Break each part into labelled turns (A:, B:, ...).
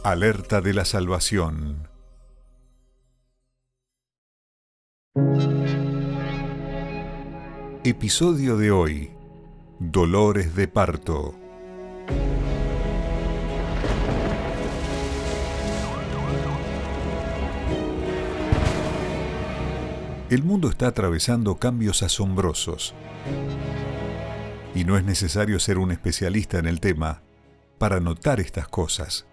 A: Alerta de la salvación. Episodio de hoy: Dolores de parto. El mundo está atravesando cambios asombrosos. Y no es necesario ser un especialista en el tema para notar estas cosas.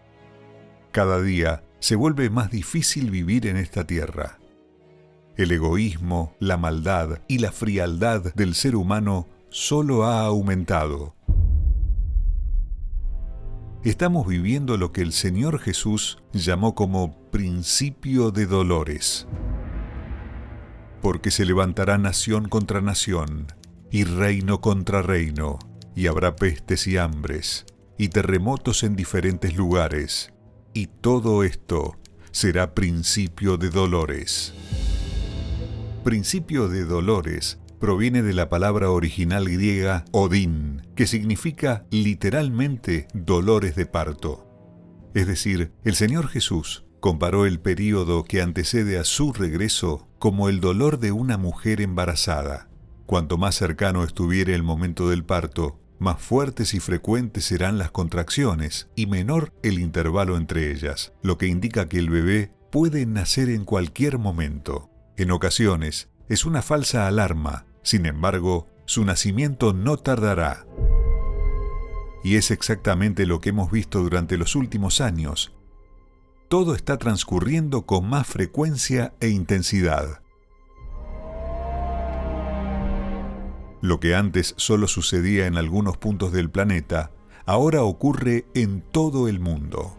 A: Cada día se vuelve más difícil vivir en esta tierra. El egoísmo, la maldad y la frialdad del ser humano solo ha aumentado. Estamos viviendo lo que el Señor Jesús llamó como principio de dolores. Porque se levantará nación contra nación, y reino contra reino, y habrá pestes y hambres, y terremotos en diferentes lugares, y todo esto será principio de dolores. Principio de dolores proviene de la palabra original griega odín, que significa literalmente dolores de parto. Es decir, el Señor Jesús comparó el período que antecede a su regreso como el dolor de una mujer embarazada. Cuanto más cercano estuviere el momento del parto, más fuertes y frecuentes serán las contracciones y menor el intervalo entre ellas, lo que indica que el bebé puede nacer en cualquier momento. En ocasiones, es una falsa alarma, sin embargo, su nacimiento no tardará. Y es exactamente lo que hemos visto durante los últimos años. Todo está transcurriendo con más frecuencia e intensidad. Lo que antes solo sucedía en algunos puntos del planeta, ahora ocurre en todo el mundo.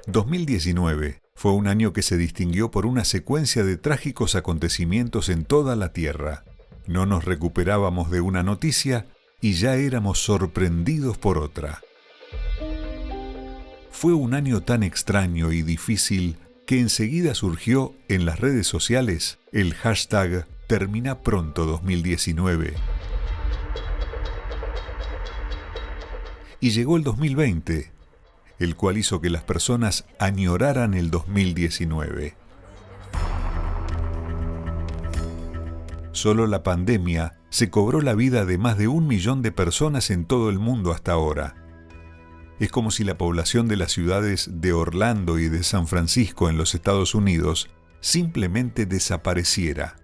A: 2019 fue un año que se distinguió por una secuencia de trágicos acontecimientos en toda la Tierra. No nos recuperábamos de una noticia y ya éramos sorprendidos por otra. Fue un año tan extraño y difícil que enseguida surgió en las redes sociales el hashtag Termina Pronto 2019. Y llegó el 2020, el cual hizo que las personas añoraran el 2019. Solo la pandemia se cobró la vida de más de 1 millón de personas en todo el mundo hasta ahora. Es como si la población de las ciudades de Orlando y de San Francisco en los Estados Unidos simplemente desapareciera.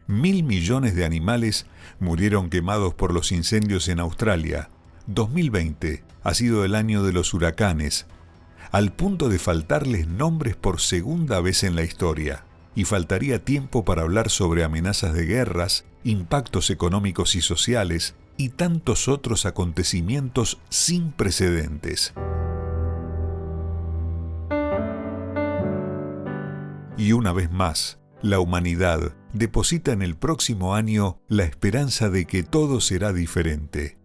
A: 1.000 millones de animales murieron quemados por los incendios en Australia. 2020 ha sido el año de los huracanes, al punto de faltarles nombres por segunda vez en la historia. Y faltaría tiempo para hablar sobre amenazas de guerras, impactos económicos y sociales, y tantos otros acontecimientos sin precedentes. Y una vez más, la humanidad deposita en el próximo año la esperanza de que todo será diferente.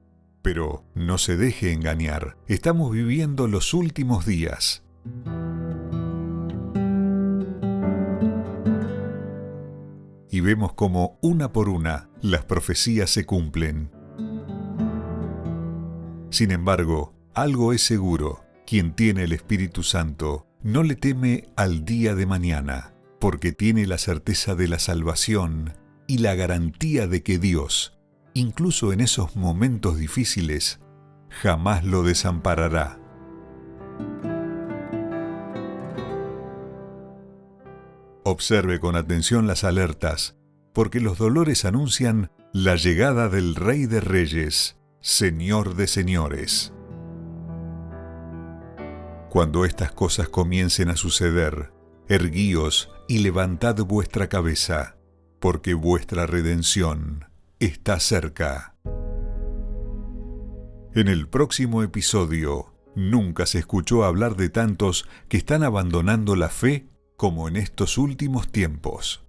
A: Pero no se deje engañar, estamos viviendo los últimos días. Y vemos cómo, una por una, las profecías se cumplen. Sin embargo, algo es seguro: quien tiene el Espíritu Santo no le teme al día de mañana, porque tiene la certeza de la salvación y la garantía de que Dios, incluso en esos momentos difíciles, jamás lo desamparará. Observe con atención las alertas, porque los dolores anuncian la llegada del Rey de Reyes, Señor de señores. Cuando estas cosas comiencen a suceder, erguíos y levantad vuestra cabeza, porque vuestra redención está cerca. En el próximo episodio, nunca se escuchó hablar de tantos que están abandonando la fe como en estos últimos tiempos.